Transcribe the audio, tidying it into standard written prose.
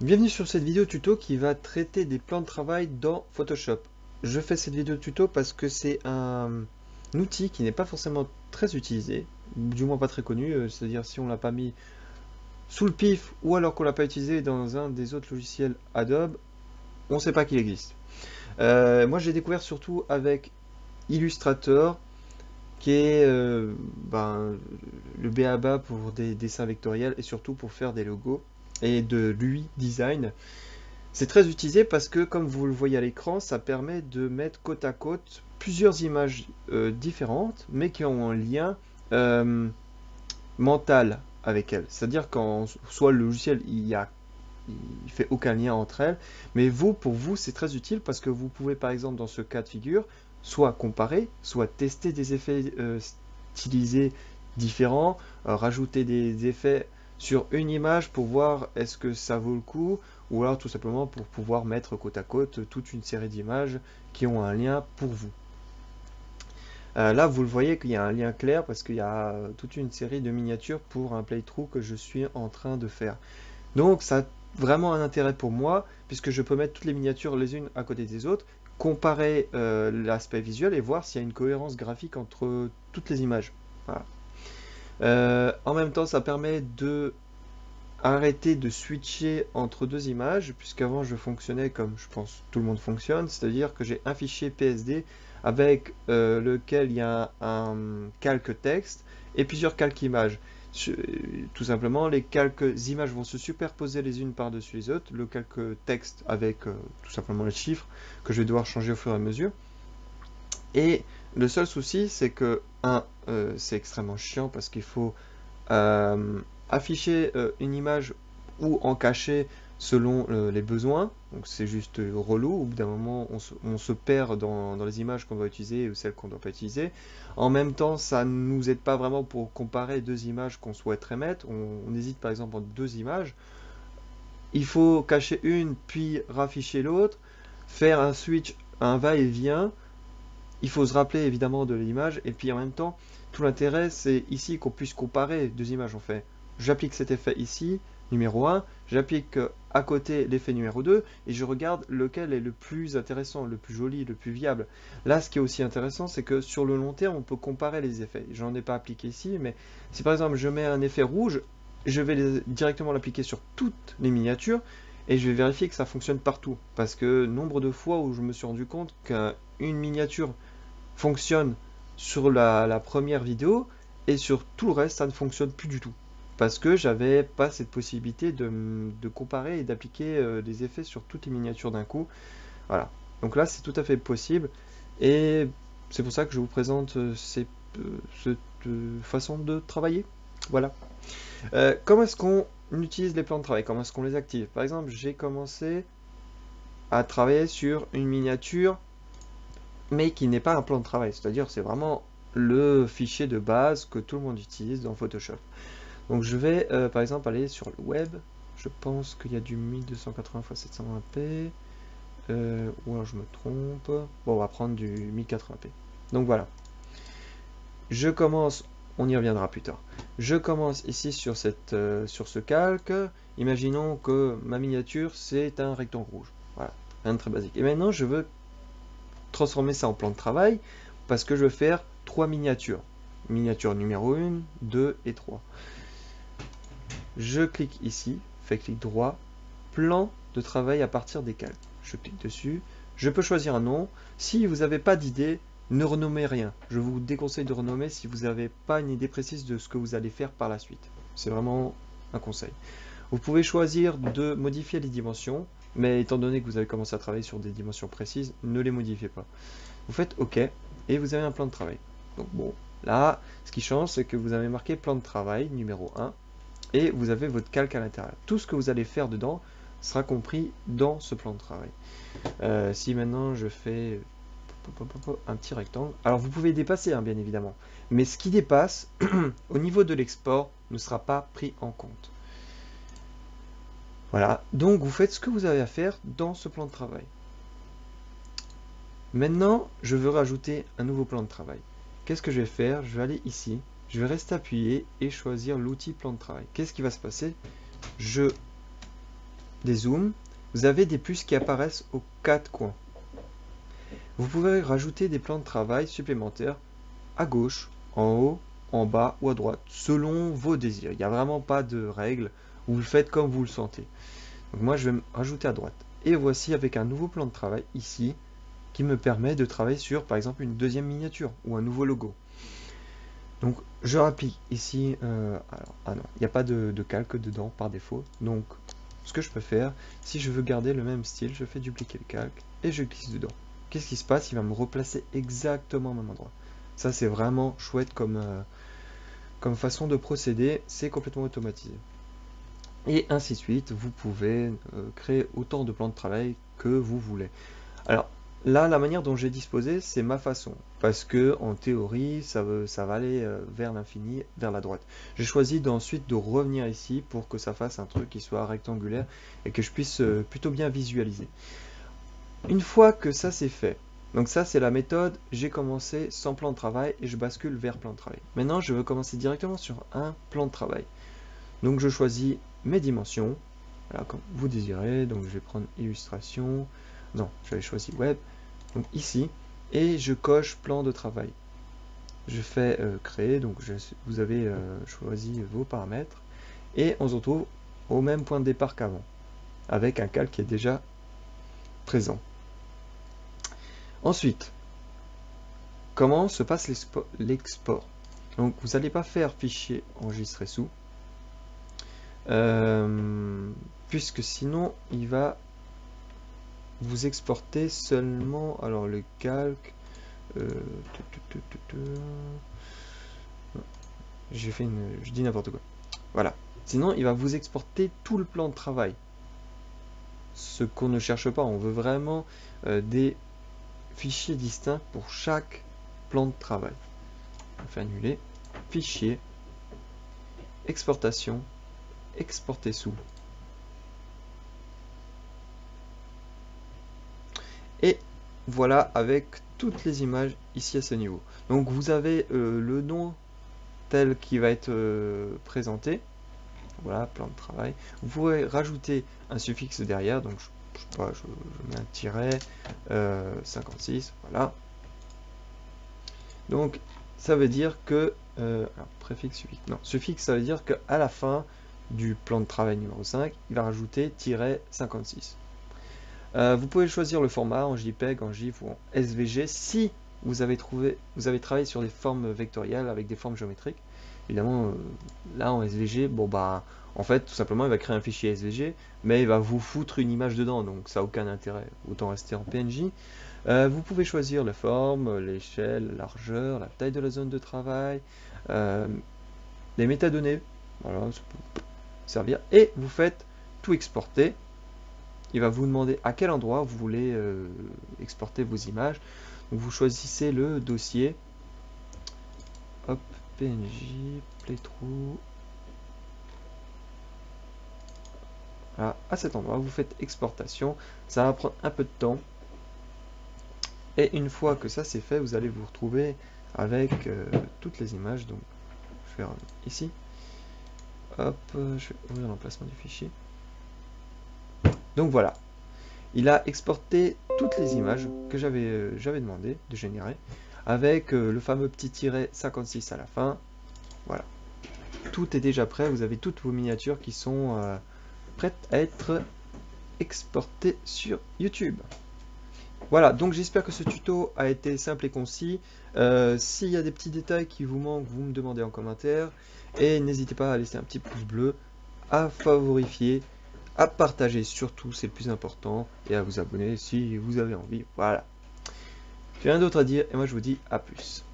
Bienvenue sur cette vidéo tuto qui va traiter des plans de travail dans Photoshop. Je fais cette vidéo tuto parce que c'est un outil qui n'est pas forcément très utilisé, du moins pas très connu, c'est-à-dire si on l'a pas mis sous le pif ou alors qu'on l'a pas utilisé dans un des autres logiciels Adobe, on ne sait pas qu'il existe. Moi j'ai découvert surtout avec Illustrator qui est le b.a.-ba pour des dessins vectoriels et surtout pour faire des logos et de l'UI design. C'est très utilisé parce que, comme vous le voyez à l'écran, ça permet de mettre côte à côte plusieurs images différentes, mais qui ont un lien euh, mental avec elles. C'est-à-dire qu'en soit le logiciel il fait aucun lien entre elles, mais vous, pour vous, c'est très utile parce que vous pouvez, par exemple, dans ce cas de figure, soit comparer, soit tester des effets stylisés différents, rajouter des effets sur une image pour voir est-ce que ça vaut le coup, ou alors tout simplement pour pouvoir mettre côte à côte toute une série d'images qui ont un lien pour vous. Là, vous le voyez qu'il y a un lien clair parce qu'il y a toute une série de miniatures pour un playthrough que je suis en train de faire. Donc ça a vraiment un intérêt pour moi, puisque je peux mettre toutes les miniatures les unes à côté des autres, comparer l'aspect visuel et voir s'il y a une cohérence graphique entre toutes les images. Voilà. En même temps, ça permet de arrêter de switcher entre deux images, puisqu'avant je fonctionnais comme je pense tout le monde fonctionne, c'est-à-dire que j'ai un fichier PSD avec lequel il y a un calque texte et plusieurs calques images. Tout simplement, les calques images vont se superposer les unes par-dessus les autres, le calque texte avec tout simplement les chiffres que je vais devoir changer au fur et à mesure. Et le seul souci, c'est que, c'est extrêmement chiant parce qu'il faut afficher une image ou en cacher selon les besoins. Donc c'est juste relou. Au bout d'un moment, on se perd dans les images qu'on doit utiliser ou celles qu'on ne doit pas utiliser. En même temps, ça ne nous aide pas vraiment pour comparer deux images qu'on souhaiterait mettre. On hésite par exemple entre deux images. Il faut cacher une, puis rafficher l'autre, faire un switch, un va-et-vient. Il faut se rappeler évidemment de l'image, et puis en même temps, tout l'intérêt, c'est ici qu'on puisse comparer deux images en fait. J'applique cet effet ici, numéro 1, j'applique à côté l'effet numéro 2, et je regarde lequel est le plus intéressant, le plus joli, le plus viable. Là, ce qui est aussi intéressant, c'est que sur le long terme, on peut comparer les effets. J'en ai pas appliqué ici, mais si par exemple je mets un effet rouge, je vais directement l'appliquer sur toutes les miniatures, et je vais vérifier que ça fonctionne partout. Parce que nombre de fois où je me suis rendu compte qu'une miniature fonctionne sur la première vidéo et sur tout le reste ça ne fonctionne plus du tout parce que j'avais pas cette possibilité de comparer et d'appliquer des effets sur toutes les miniatures d'un coup. Voilà, donc là c'est tout à fait possible et c'est pour ça que je vous présente cette façon de travailler. Voilà. Comment est-ce qu'on utilise les plans de travail? Comment est-ce qu'on les active? Par exemple, j'ai commencé à travailler sur une miniature mais qui n'est pas un plan de travail. C'est-à-dire, c'est vraiment le fichier de base que tout le monde utilise dans Photoshop. Donc, je vais par exemple aller sur le web. Je pense qu'il y a du 1280 x 720p. Ou alors je me trompe. Bon, on va prendre du 1080p. Donc voilà. Je commence, on y reviendra plus tard. Je commence ici sur ce calque. Imaginons que ma miniature, c'est un rectangle rouge. Voilà, rien de très basique. Et maintenant, je veux transformer ça en plan de travail parce que je veux faire trois miniatures. Miniature numéro 1, 2 et 3. Je clique ici, fais clic droit, plan de travail à partir des calques. Je clique dessus, je peux choisir un nom. Si vous n'avez pas d'idée, ne renommez rien. Je vous déconseille de renommer si vous n'avez pas une idée précise de ce que vous allez faire par la suite. C'est vraiment un conseil. Vous pouvez choisir de modifier les dimensions, mais étant donné que vous avez commencé à travailler sur des dimensions précises, ne les modifiez pas. Vous faites OK et vous avez un plan de travail. Donc bon, là, ce qui change, c'est que vous avez marqué plan de travail numéro 1 et vous avez votre calque à l'intérieur. Tout ce que vous allez faire dedans sera compris dans ce plan de travail. Si maintenant je fais un petit rectangle, alors vous pouvez dépasser hein, bien évidemment, mais ce qui dépasse au niveau de l'export ne sera pas pris en compte. Voilà, donc vous faites ce que vous avez à faire dans ce plan de travail. Maintenant, je veux rajouter un nouveau plan de travail. Qu'est-ce que je vais faire? Je vais aller ici, je vais rester appuyé et choisir l'outil plan de travail. Qu'est-ce qui va se passer? Je des zooms, vous avez des plus qui apparaissent aux 4 coins. Vous pouvez rajouter des plans de travail supplémentaires à gauche, en haut, en bas ou à droite, selon vos désirs. Il n'y a vraiment pas de règle, vous le faites comme vous le sentez. Donc moi je vais me rajouter à droite. Et voici avec un nouveau plan de travail ici, qui me permet de travailler sur par exemple une deuxième miniature ou un nouveau logo. Donc je rapplique ici, ah non, il n'y a pas de calque dedans par défaut. Donc ce que je peux faire, si je veux garder le même style, je fais dupliquer le calque et je glisse dedans. Qu'est-ce qui se passe? Il va me replacer exactement au même endroit. Ça c'est vraiment chouette comme façon de procéder, c'est complètement automatisé. Et ainsi de suite, vous pouvez créer autant de plans de travail que vous voulez. Alors là, la manière dont j'ai disposé, c'est ma façon, parce que en théorie, ça va aller vers l'infini, vers la droite. J'ai choisi ensuite de revenir ici pour que ça fasse un truc qui soit rectangulaire et que je puisse plutôt bien visualiser. Une fois que ça c'est fait, donc ça c'est la méthode, j'ai commencé sans plan de travail et je bascule vers plan de travail. Maintenant, je veux commencer directement sur un plan de travail. Donc je choisis mes dimensions, voilà, comme vous désirez. Donc je vais prendre illustration, non, j'avais choisi web, donc ici, et je coche plan de travail. Je fais créer, donc vous avez choisi vos paramètres, et on se retrouve au même point de départ qu'avant, avec un calque qui est déjà présent. Ensuite, comment se passe l'export? Donc vous n'allez pas faire fichier enregistré sous, puisque sinon il va vous exporter seulement, alors le calque, je dis n'importe quoi, voilà, sinon il va vous exporter tout le plan de travail, ce qu'on ne cherche pas. On veut vraiment des fichiers distincts pour chaque plan de travail. On fait annuler, fichier, exportation, exporter sous. Et voilà avec toutes les images ici à ce niveau. Donc vous avez le nom tel qu'il va être présenté. Voilà, plan de travail. Vous pouvez rajouter un suffixe derrière, donc je sais pas, je mets un tiret 56, voilà. Donc ça veut dire que alors, préfixe, suffixe, non, suffixe, ça veut dire qu'à la fin du plan de travail numéro 5, il va rajouter tiret 56. Vous pouvez choisir le format en JPEG, en GIF ou en SVG si vous avez travaillé sur des formes vectorielles avec des formes géométriques. Évidemment, là en SVG, bon bah, en fait, tout simplement, il va créer un fichier SVG, mais il va vous foutre une image dedans, donc ça n'a aucun intérêt. Autant rester en PNJ. Vous pouvez choisir la forme, l'échelle, la largeur, la taille de la zone de travail, les métadonnées, voilà, ça peut servir. Et vous faites tout exporter. Il va vous demander à quel endroit vous voulez exporter vos images. Donc vous choisissez le dossier, hop, PNJ, playthrough, voilà, à cet endroit, vous faites exportation. Ça va prendre un peu de temps. Et une fois que ça c'est fait, vous allez vous retrouver avec toutes les images. Donc je vais ici, hop, je vais ouvrir l'emplacement du fichier. Donc voilà, il a exporté toutes les images que j'avais demandé de générer, avec le fameux petit tiret 56 à la fin. Voilà, tout est déjà prêt, vous avez toutes vos miniatures qui sont prêtes à être exportées sur YouTube. Voilà, donc j'espère que ce tuto a été simple et concis. S'il y a des petits détails qui vous manquent, vous me demandez en commentaire. Et n'hésitez pas à laisser un petit pouce bleu, à favoriser, à partager surtout, c'est le plus important, et à vous abonner si vous avez envie. Voilà. J'ai rien d'autre à dire, et moi je vous dis à plus.